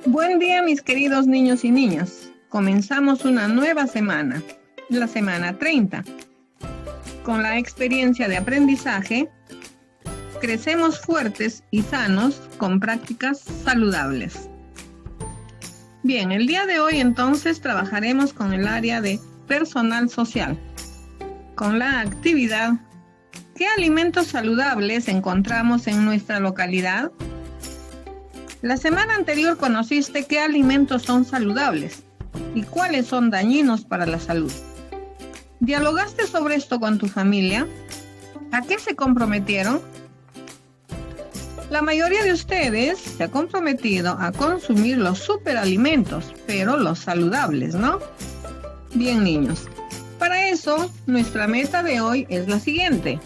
Buen día, mis queridos niños y niñas. Comenzamos una nueva semana, la semana 30. Con la experiencia de aprendizaje, crecemos fuertes y sanos con prácticas saludables. Bien, el día de hoy entonces trabajaremos con el área de personal social, con la actividad ¿qué alimentos saludables encontramos en nuestra localidad? La semana anterior conociste qué alimentos son saludables y cuáles son dañinos para la salud. ¿Dialogaste sobre esto con tu familia? ¿A qué se comprometieron? La mayoría de ustedes se ha comprometido a consumir los superalimentos, pero los saludables, ¿no? Bien, niños. Para eso, nuestra meta de hoy es la siguiente.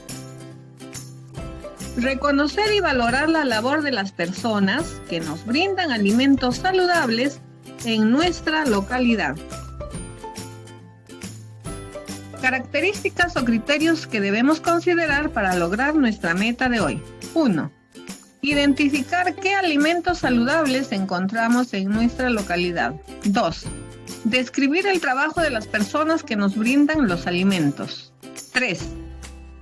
Reconocer y valorar la labor de las personas que nos brindan alimentos saludables en nuestra localidad. Características o criterios que debemos considerar para lograr nuestra meta de hoy. 1. Identificar qué alimentos saludables encontramos en nuestra localidad. 2. Describir el trabajo de las personas que nos brindan los alimentos. 3.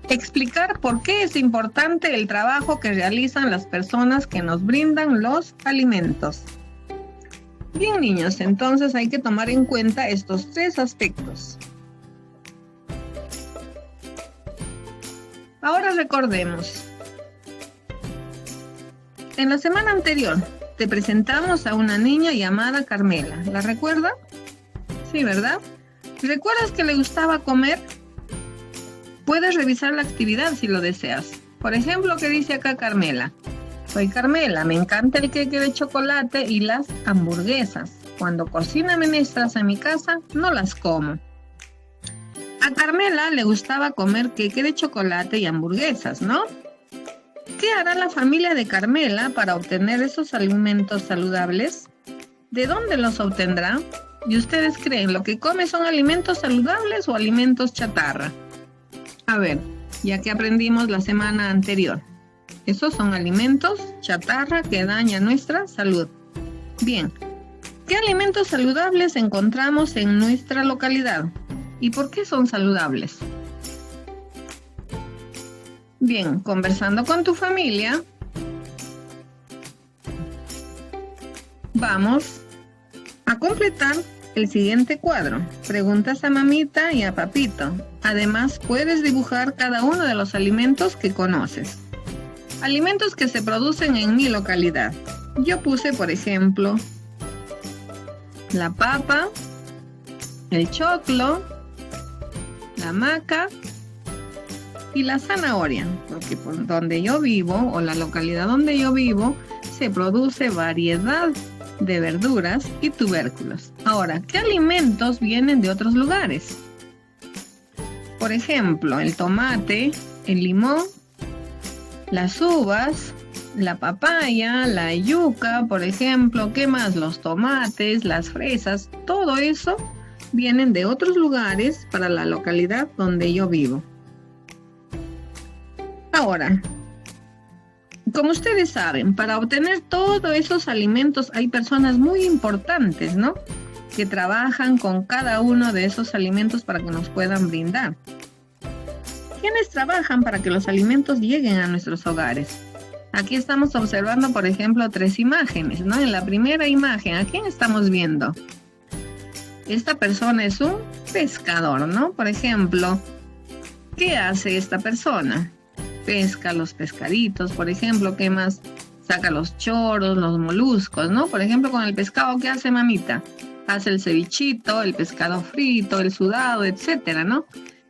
Explicar por qué es importante el trabajo que realizan las personas que nos brindan los alimentos. Bien, niños, entonces hay que tomar en cuenta estos 3 aspectos. Ahora recordemos. En la semana anterior te presentamos a una niña llamada Carmela. ¿La recuerda? Sí, ¿verdad? ¿Recuerdas que le gustaba comer? Puedes revisar la actividad si lo deseas. Por ejemplo, ¿qué dice acá Carmela? Soy Carmela, me encanta el queque de chocolate y las hamburguesas. Cuando cocina menestras en mi casa, no las como. A Carmela le gustaba comer queque de chocolate y hamburguesas, ¿no? ¿Qué hará la familia de Carmela para obtener esos alimentos saludables? ¿De dónde los obtendrá? ¿Y ustedes creen lo que come son alimentos saludables o alimentos chatarra? A ver, ya que aprendimos la semana anterior, esos son alimentos chatarra que dañan nuestra salud. Bien, ¿qué alimentos saludables encontramos en nuestra localidad? ¿Y por qué son saludables? Bien, conversando con tu familia, vamos a completar el siguiente cuadro. Preguntas a mamita y a papito. Además, puedes dibujar cada uno de los alimentos que conoces. Alimentos que se producen en mi localidad. Yo puse, por ejemplo, la papa, el choclo, la maca y la zanahoria. Porque por donde yo vivo, o la localidad donde yo vivo, se produce variedad de verduras y tubérculos. Ahora, ¿qué alimentos vienen de otros lugares? Por ejemplo, el tomate, el limón, las uvas, la papaya, la yuca, por ejemplo, ¿qué más? Los tomates, las fresas, todo eso vienen de otros lugares para la localidad donde yo vivo. Ahora, como ustedes saben, para obtener todos esos alimentos hay personas muy importantes, ¿no? Que trabajan con cada uno de esos alimentos para que nos puedan brindar. ¿Quiénes trabajan para que los alimentos lleguen a nuestros hogares? Aquí estamos observando, por ejemplo, 3 imágenes, ¿no? En la primera imagen, ¿a quién estamos viendo? Esta persona es un pescador, ¿no? Por ejemplo, ¿qué hace esta persona? Pesca los pescaditos, por ejemplo, ¿qué más? Saca los choros, los moluscos, ¿no? Por ejemplo, con el pescado, ¿qué hace mamita? Hace el cevichito, el pescado frito, el sudado, etcétera, ¿no?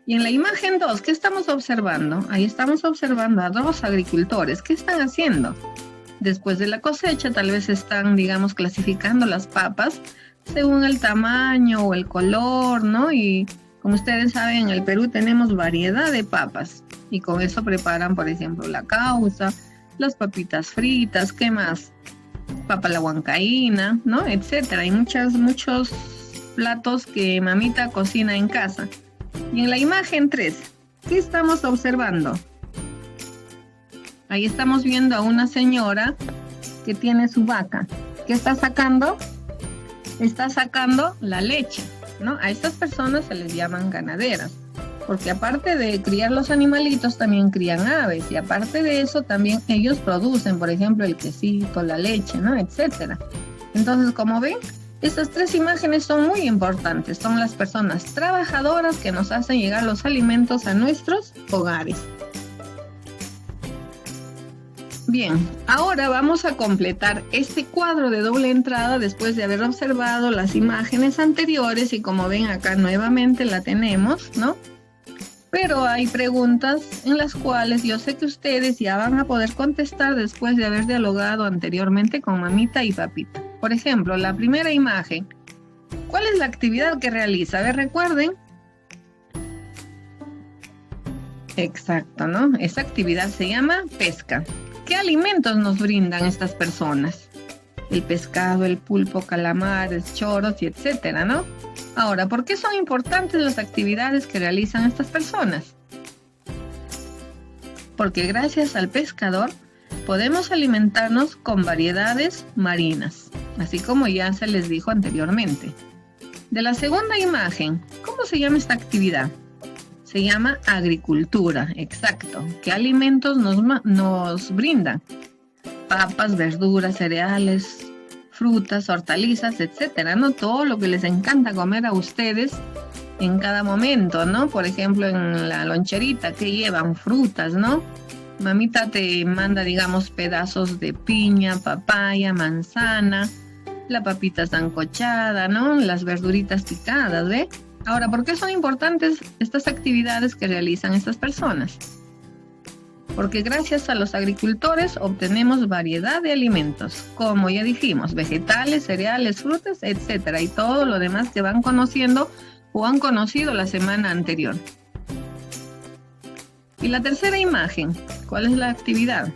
Y en la imagen 2, ¿qué estamos observando? Ahí estamos observando a 2 agricultores. ¿Qué están haciendo? Después de la cosecha, tal vez están, digamos, clasificando las papas según el tamaño o el color, ¿no? Y como ustedes saben, en el Perú tenemos variedad de papas. Y con eso preparan, por ejemplo, la causa, las papitas fritas, ¿qué más? Papa la huancaína, ¿no? Etcétera. Hay muchos platos que mamita cocina en casa. Y en la imagen 3, ¿qué estamos observando? Ahí estamos viendo a una señora que tiene su vaca. ¿qué está sacando? Está sacando la leche, ¿no? A estas personas se les llaman ganaderas, porque aparte de criar los animalitos, también crían aves, y aparte de eso, también ellos producen, por ejemplo, el quesito, la leche, ¿no? Etcétera. Entonces, como ven, estas tres imágenes son muy importantes. Son las personas trabajadoras que nos hacen llegar los alimentos a nuestros hogares. Bien, ahora vamos a completar este cuadro de doble entrada después de haber observado las imágenes anteriores y como ven acá nuevamente la tenemos, ¿no? Pero hay preguntas en las cuales yo sé que ustedes ya van a poder contestar después de haber dialogado anteriormente con mamita y papita. Por ejemplo, la primera imagen. ¿Cuál es la actividad que realiza? A ver, recuerden. Exacto, ¿no? Esa actividad se llama pesca. ¿Qué alimentos nos brindan estas personas? El pescado, el pulpo, calamares, choros y etcétera, ¿no? Ahora, ¿por qué son importantes las actividades que realizan estas personas? Porque gracias al pescador podemos alimentarnos con variedades marinas, así como ya se les dijo anteriormente. De la segunda imagen, ¿cómo se llama esta actividad? Se llama agricultura, exacto. ¿Qué alimentos nos brindan? Papas, verduras, cereales, frutas, hortalizas, etcétera, ¿no? Todo lo que les encanta comer a ustedes en cada momento, ¿no? Por ejemplo, en la loncherita, ¿qué llevan? Frutas, ¿no? Mamita te manda, digamos, pedazos de piña, papaya, manzana, la papita sancochada, ¿no? Las verduritas picadas, ¿ve? Ahora, ¿por qué son importantes estas actividades que realizan estas personas? Porque gracias a los agricultores obtenemos variedad de alimentos, como ya dijimos, vegetales, cereales, frutas, etcétera, y todo lo demás que van conociendo o han conocido la semana anterior. Y la tercera imagen, ¿cuál es la actividad?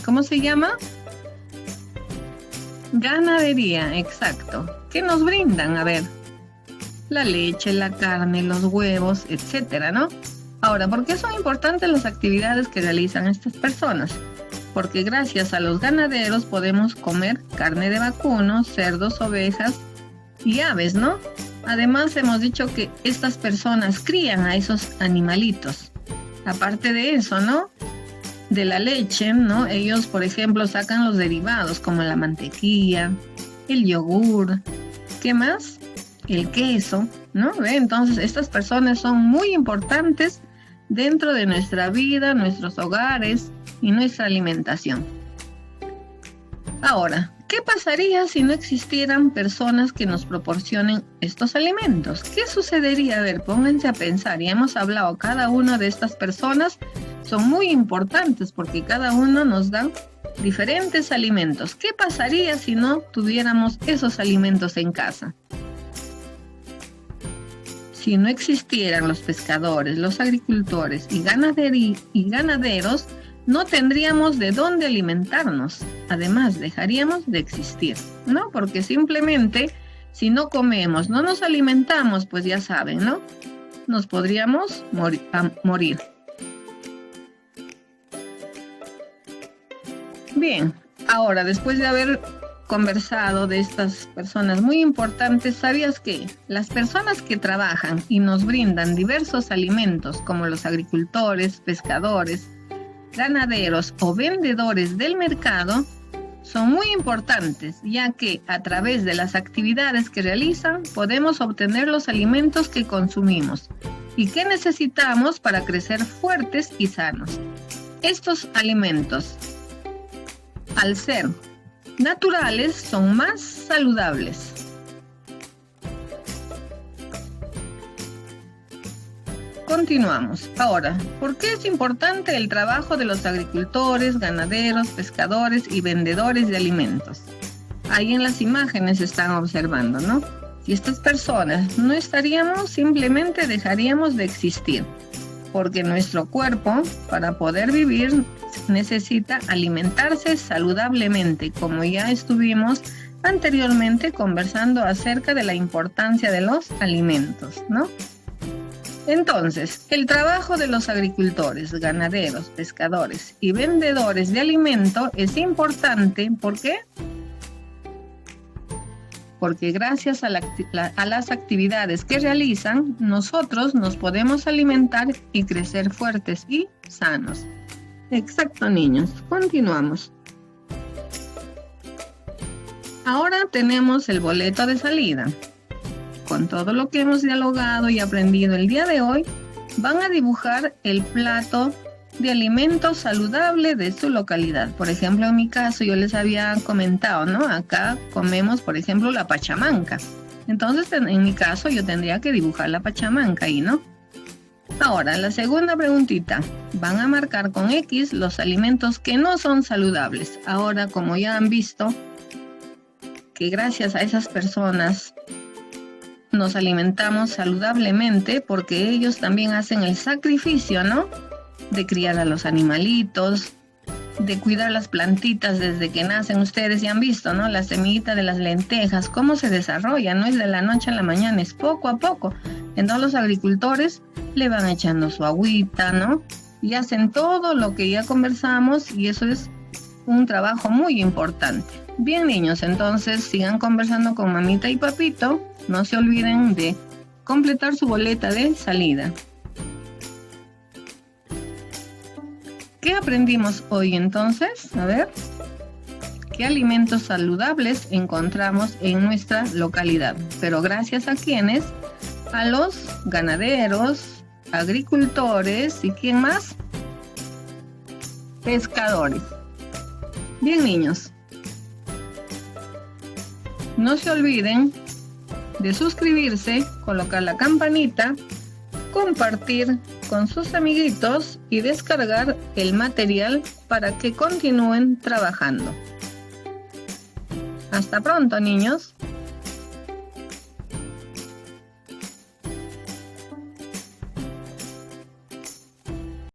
¿Cómo se llama? Ganadería, exacto. ¿Qué nos brindan? A ver, la leche, la carne, los huevos, etcétera, ¿no? Ahora, ¿por qué son importantes las actividades que realizan estas personas? Porque gracias a los ganaderos podemos comer carne de vacuno, cerdos, ovejas y aves, ¿no? Además, hemos dicho que estas personas crían a esos animalitos. Aparte de eso, ¿no? De la leche, ¿no? Ellos, por ejemplo, sacan los derivados como la mantequilla, el yogur, ¿qué más? El queso, ¿no? ¿Ve? Entonces, estas personas son muy importantes dentro de nuestra vida, nuestros hogares y nuestra alimentación. Ahora, ¿qué pasaría si no existieran personas que nos proporcionen estos alimentos? ¿Qué sucedería? A ver, pónganse a pensar. Ya hemos hablado, cada una de estas personas son muy importantes porque cada uno nos da diferentes alimentos. ¿Qué pasaría si no tuviéramos esos alimentos en casa? Si no existieran los pescadores, los agricultores y ganaderos, no tendríamos de dónde alimentarnos. Además, dejaríamos de existir, ¿no? Porque simplemente, si no comemos, no nos alimentamos, pues ya saben, ¿no? Nos podríamos morir. Bien, ahora, después de haber conversado de estas personas muy importantes, ¿sabías que las personas que trabajan y nos brindan diversos alimentos como los agricultores, pescadores, ganaderos o vendedores del mercado son muy importantes, ya que a través de las actividades que realizan podemos obtener los alimentos que consumimos y que necesitamos para crecer fuertes y sanos? Estos alimentos, al ser naturales, son más saludables. Continuamos. Ahora, ¿por qué es importante el trabajo de los agricultores, ganaderos, pescadores y vendedores de alimentos? Ahí en las imágenes están observando, ¿no? Si estas personas no estaríamos, simplemente dejaríamos de existir, porque nuestro cuerpo, para poder vivir, necesita alimentarse saludablemente, como ya estuvimos anteriormente conversando acerca de la importancia de los alimentos, ¿no? Entonces, el trabajo de los agricultores, ganaderos, pescadores y vendedores de alimento es importante. ¿Por qué? porque gracias a las actividades que realizan, nosotros nos podemos alimentar y crecer fuertes y sanos. Exacto, niños. Continuamos. Ahora tenemos el boleto de salida. Con todo lo que hemos dialogado y aprendido el día de hoy, van a dibujar el plato de alimentos saludables de su localidad. Por ejemplo, en mi caso, yo les había comentado, ¿no? Acá comemos, por ejemplo, la pachamanca. Entonces, en mi caso, yo tendría que dibujar la pachamanca ahí, ¿no? Ahora, la segunda preguntita. Van a marcar con X los alimentos que no son saludables. Ahora, como ya han visto, que gracias a esas personas nos alimentamos saludablemente, porque ellos también hacen el sacrificio, ¿no? De criar a los animalitos, de cuidar las plantitas desde que nacen. Ustedes ya han visto, ¿no? La semillita de las lentejas, cómo se desarrolla, no es de la noche a la mañana, es poco a poco. Entonces los agricultores le van echando su agüita, ¿no? Y hacen todo lo que ya conversamos, y eso es un trabajo muy importante. Bien, niños, entonces sigan conversando con mamita y papito. No se olviden de completar su boleta de salida. ¿Qué aprendimos hoy entonces? A ver, ¿qué alimentos saludables encontramos en nuestra localidad? Pero gracias a quiénes? A los ganaderos, agricultores y ¿quién más? Pescadores. Bien, niños. No se olviden de suscribirse, colocar la campanita, compartir con sus amiguitos y descargar el material para que continúen trabajando. Hasta pronto, niños.